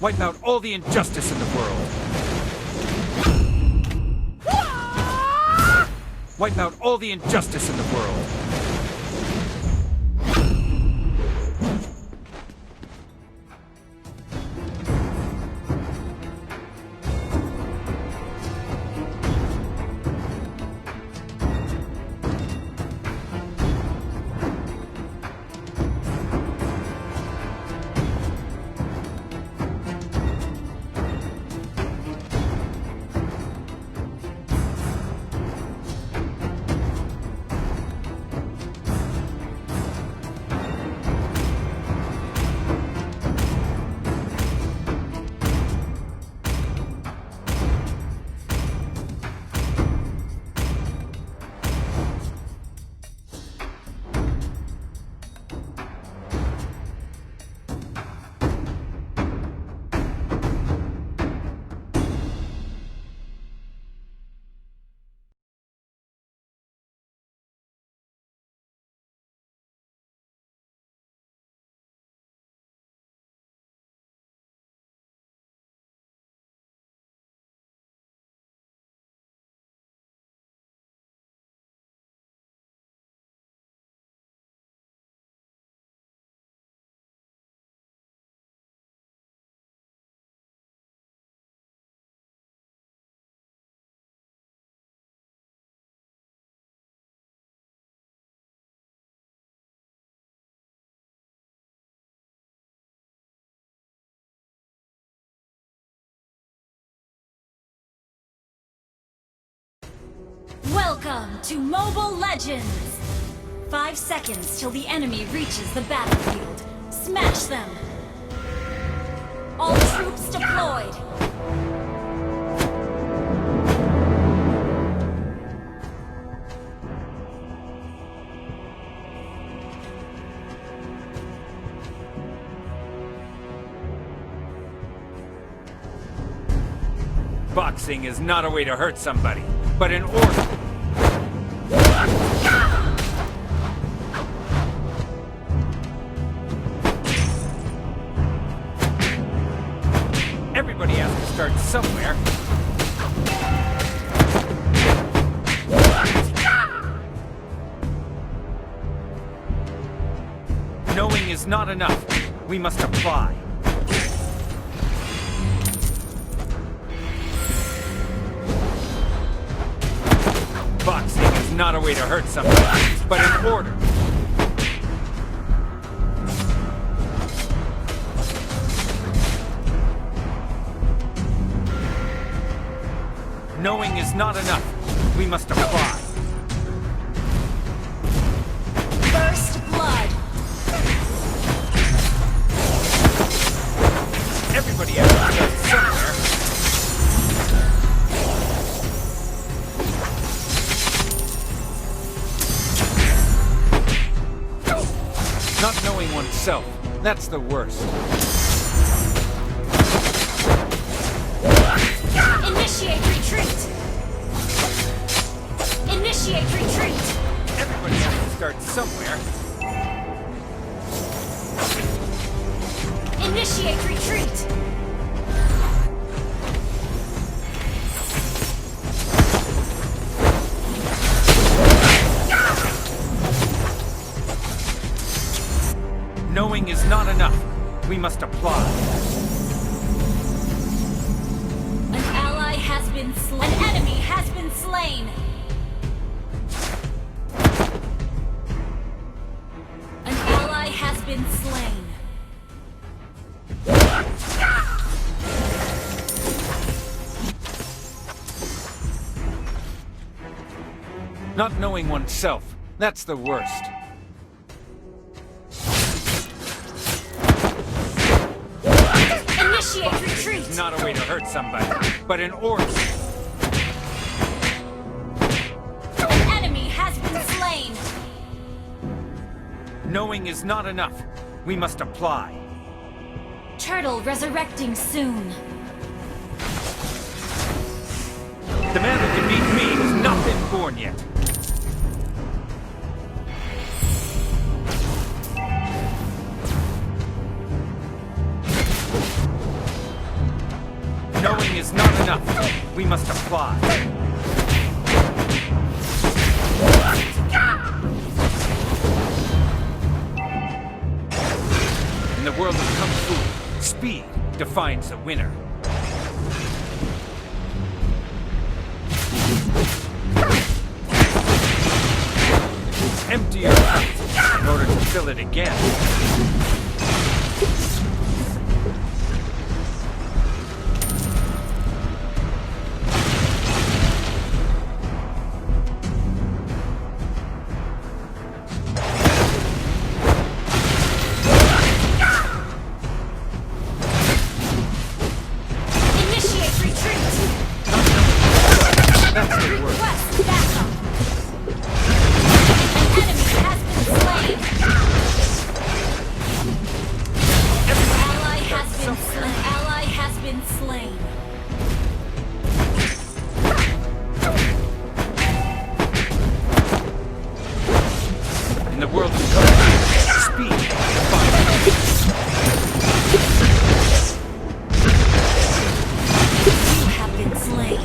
Wipe out all the injustice in the world. Wipe out all the injustice in the world. Welcome to Mobile Legends! 5 seconds till the enemy reaches the battlefield. Smash them! All troops deployed! Boxing is not a way to hurt somebody, but an order. Everybody has to start somewhere. Knowing is not enough. We must apply. Boxing is not a way to hurt somebody, but an order. Knowing is not enough. We must apply. First blood! Everybody has to start somewhere. Not knowing oneself, that's the worst. Initiate retreat! Initiate retreat! Everybody has to start somewhere. Initiate retreat! Knowing is not enough. We must apply. An ally has been slain. An enemy has been slain. An ally has been slain. Not knowing oneself, that's the worst. Initiate retreat! It's not a way to hurt somebody, but an order. An enemy has been slain. Knowing is not enough. We must apply. Turtle resurrecting soon. The man who can beat me has not been born yet. is not enough. We must apply. In the world of Kung Fu, speed defines a winner. Empty your cup in order to fill it again. In the world of Kung Fu, speed defines. You have been slain.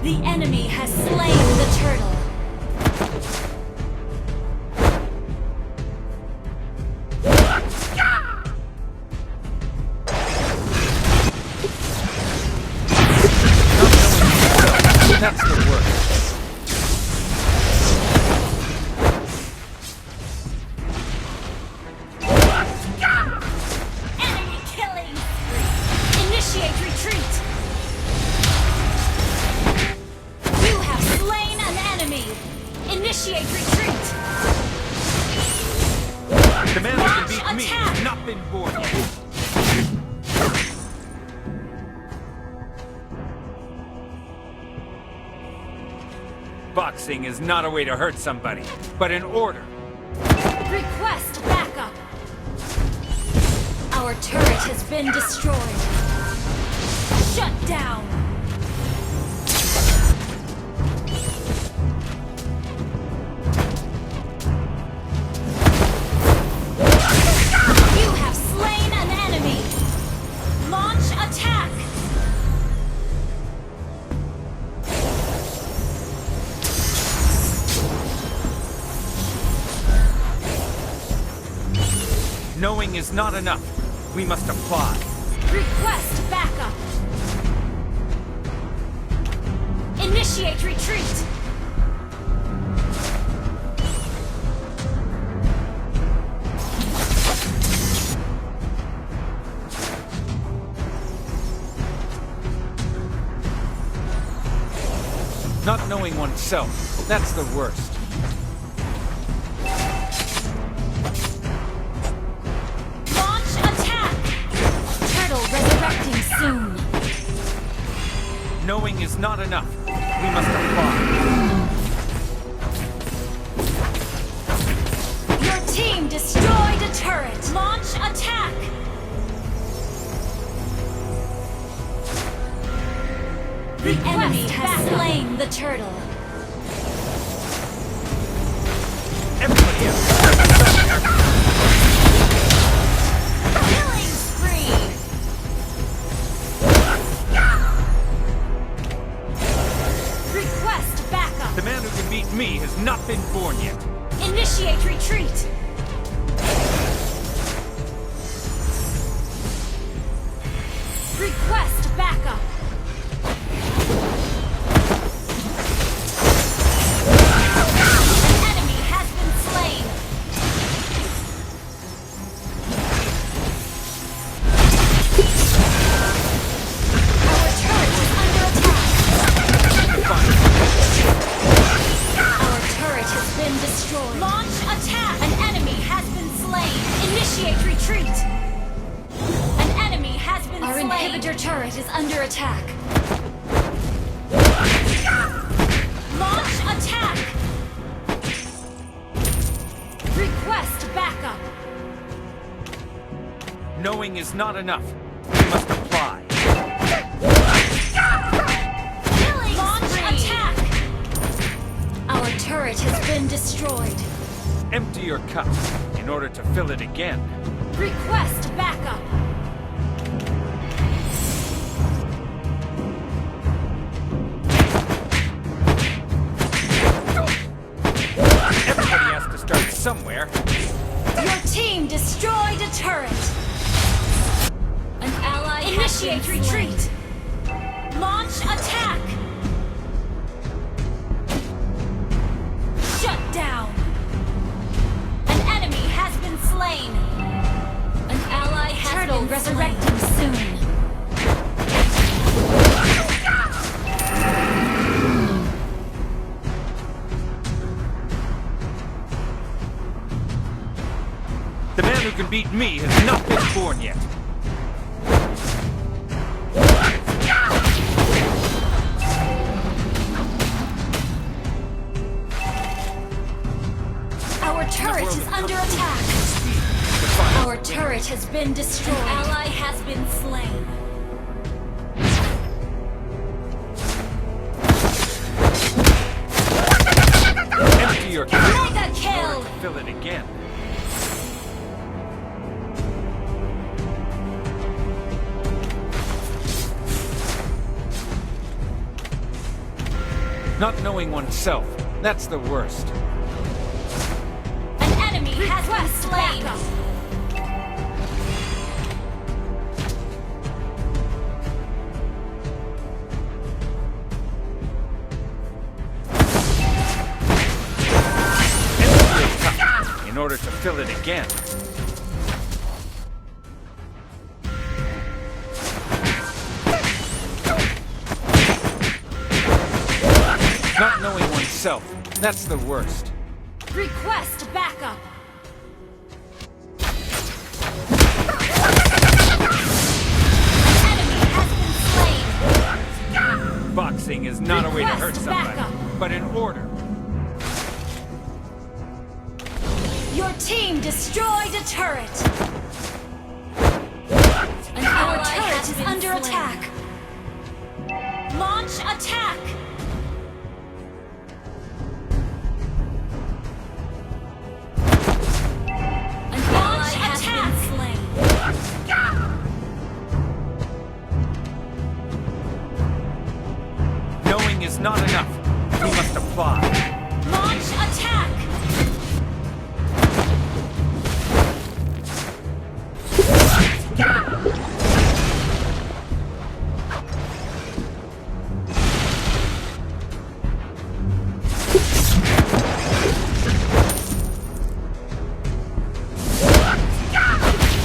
The enemy has slain the turtle. That's the worst. Enemy killing spree. Initiate retreat. You have slain an enemy. Initiate retreat. The man who can beat me has not been born yet. Boxing is not a way to hurt somebody, but an order. Request backup. Our turret has been destroyed. Shut down. You have slain an enemy. Launch attack. Knowing is not enough. We must apply. Request backup. Initiate retreat. Not knowing oneself, that's the worst. Resurrecting soon. Knowing is not enough. We must apply. Your team destroyed a turret. Launch attack. The enemy has slain the turtle. Everybody else. Killing spree. Request backup. The man who can beat me has not been born yet. Initiate retreat. Request backup. An enemy has been slain. Our turret is under attack. Our turret has been destroyed. Launch attack. An enemy has been slain. Initiate retreat. An enemy has been slain. Our inhibitor turret is under attack. Launch attack. Request backup. Knowing is not enough. We must apply. turret has been destroyed. Empty your cup in order to fill it again. Request backup. Everybody has to start somewhere. Your team destroyed a turret. An ally initiate retreat. Launch attack. Shut down. An enemy has been slain. An ally has been resurrecting soon. The man who can beat me has not been born yet. Our turret is under attack. Our turret has been destroyed. An ally has been slain. Empty your cup. Mega kill! Fill it again. Not knowing oneself, that's the worst. An enemy has been slain. Empty your cup in order to fill it again. Not knowing oneself, that's the worst. Request backup. An enemy has been slain. Boxing is not a way to hurt Request somebody, backup. but in order. Your team destroyed a turret. An ally turret is under attack. Launch attack. An ally has been slain. Knowing is not enough. We must apply. Launch attack.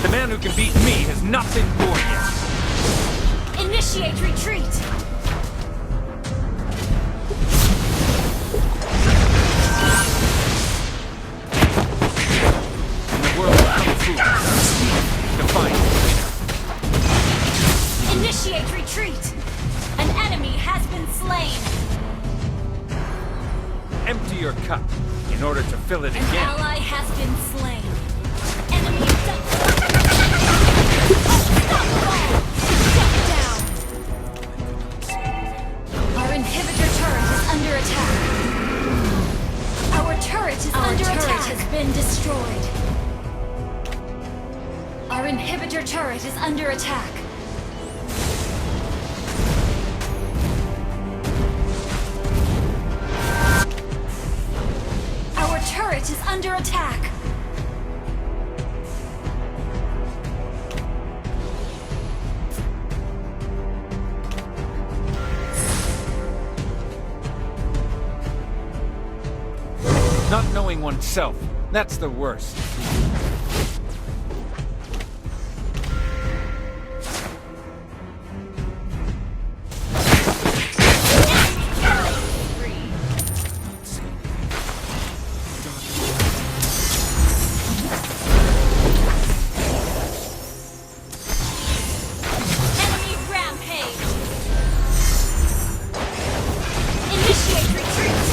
The man who can beat me has not been born yet. Initiate retreat. In the world of kung fu, to find the winner. Initiate retreat. An enemy has been slain. Empty your cup in order to fill it An again. ally has been slain. Enemy Shut down. Our inhibitor turret is under attack. Our turret is under attack. Has been destroyed. Our inhibitor turret is under attack. Our turret is under attack. Not knowing oneself, that's the worst. Enemy rampage. Initiate retreat.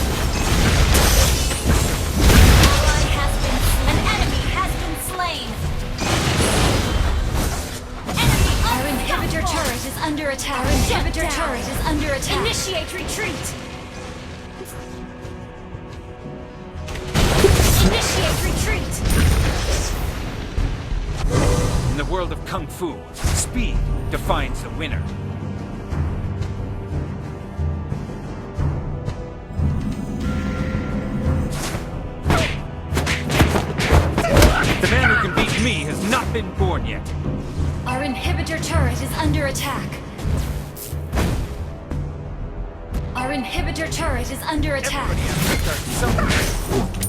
An enemy has been slain. Our inhibitor turret is under attack. Our inhibitor turret is under attack. Initiate retreat. In the world of Kung Fu, speed defines the winner. The man who can beat me has not been born yet. Our inhibitor turret is under attack. Our inhibitor turret is under attack. Everybody has to start somewhere.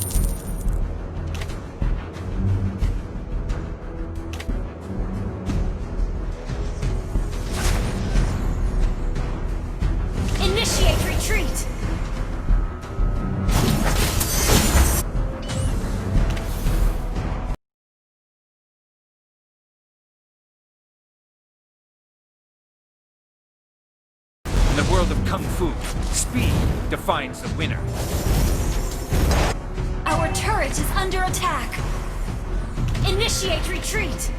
Initiate retreat! In the world of Kung Fu, speed defines the winner. Our turret is under attack. Initiate retreat!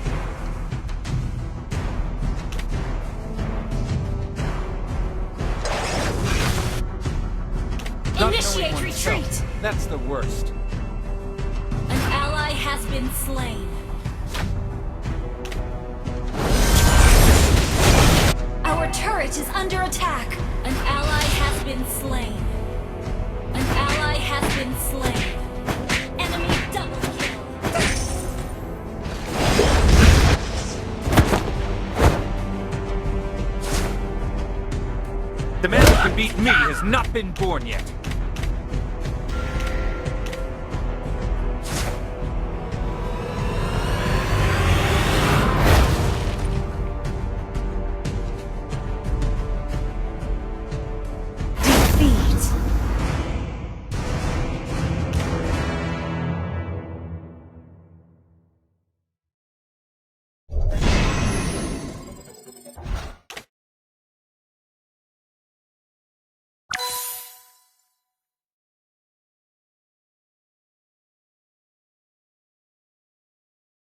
Not knowing Initiate oneself, retreat! that's the worst. An ally has been slain. Our turret is under attack. An ally has been slain. An ally has been slain. Enemy double kill. The man who can beat me has not been born yet.